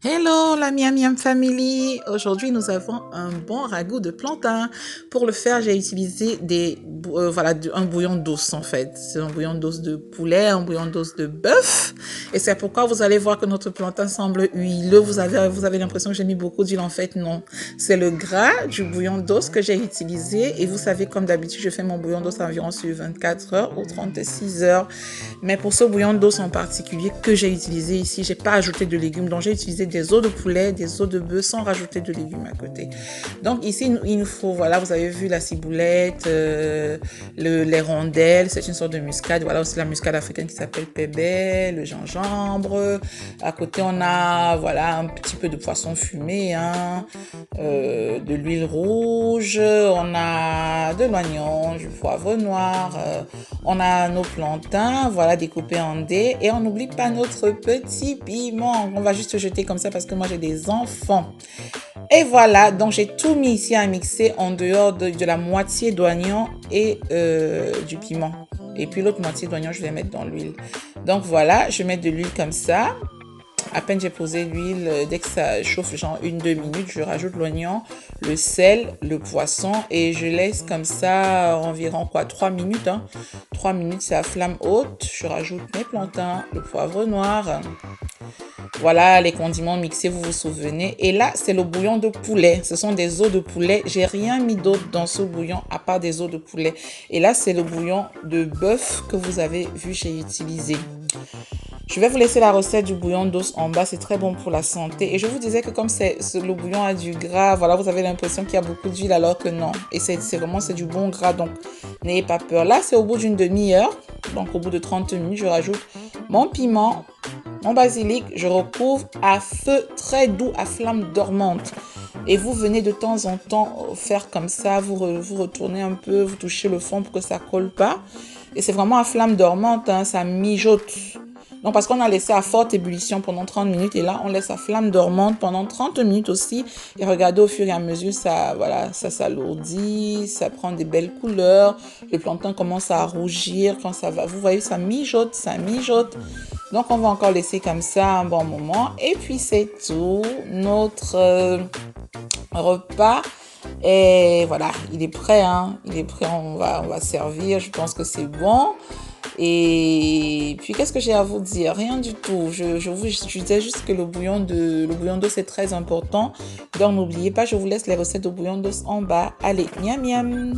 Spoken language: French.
Hello la Miam Miam Family! Aujourd'hui nous avons un bon ragoût de plantain. Pour le faire j'ai utilisé un bouillon d'os en fait. C'est un bouillon d'os de poulet, un bouillon d'os de bœuf. Et c'est pourquoi vous allez voir que notre plantain semble huileux. Vous avez l'impression que j'ai mis beaucoup d'huile, en fait non. C'est le gras du bouillon d'os que j'ai utilisé. Et vous savez, comme d'habitude, je fais mon bouillon d'os environ sur 24 heures ou 36 heures. Mais pour ce bouillon d'os en particulier que j'ai utilisé ici, j'ai pas ajouté de légumes. Donc j'ai utilisé des os de poulet, des os de bœuf sans rajouter de légumes à côté. Donc ici, il nous faut, voilà, vous avez vu la ciboulette, les rondelles, c'est une sorte de muscade. Voilà aussi la muscade africaine qui s'appelle pébé, le gingembre. À côté, on a, voilà, un petit peu de poisson fumé, hein, de l'huile rouge, on a de l'oignon, du poivre noir, on a nos plantains, voilà, découpés en dés. Et on n'oublie pas notre petit piment. On va juste jeter comme ça parce que moi j'ai des enfants. Et voilà, donc j'ai tout mis ici à mixer en dehors de la moitié d'oignon et du piment. Et puis l'autre moitié d'oignon, je vais mettre dans l'huile. Donc voilà, je mets de l'huile comme ça. À peine j'ai posé l'huile, dès que ça chauffe, genre 1-2 minutes, je rajoute l'oignon, le sel, le poisson et je laisse comme ça environ 3 minutes. 3 minutes, c'est à flamme haute. Je rajoute mes plantains, le poivre noir. Voilà, les condiments mixés, vous vous souvenez. Et là, c'est le bouillon de poulet. Ce sont des os de poulet. J'ai rien mis d'autre dans ce bouillon à part des os de poulet. Et là, c'est le bouillon de bœuf que vous avez vu, j'ai utilisé. Je vais vous laisser la recette du bouillon d'os en bas, c'est très bon pour la santé. Et je vous disais que comme le bouillon a du gras, voilà, vous avez l'impression qu'il y a beaucoup d'huile alors que non. Et c'est du bon gras, donc n'ayez pas peur. Là, c'est au bout d'une demi-heure, donc au bout de 30 minutes, je rajoute mon piment, mon basilic, je recouvre à feu très doux, à flamme dormante. Et vous venez de temps en temps faire comme ça, vous retournez un peu, vous touchez le fond pour que ça colle pas. Et c'est vraiment à flamme dormante, hein, ça mijote. Donc parce qu'on a laissé à forte ébullition pendant 30 minutes et là on laisse à flamme dormante pendant 30 minutes aussi. Et regardez au fur et à mesure, ça, voilà, ça s'alourdit, ça prend des belles couleurs. Le plantain commence à rougir quand ça va. Vous voyez, ça mijote, ça mijote. Donc on va encore laisser comme ça un bon moment. Et puis c'est tout. Notre repas. Et voilà, il est prêt, hein. Il est prêt, on va servir. Je pense que c'est bon. Et puis, qu'est-ce que j'ai à vous dire? Rien du tout. Je disais juste que le bouillon d'eau, c'est très important. Donc, n'oubliez pas, je vous laisse les recettes de bouillon d'os en bas. Allez, miam miam!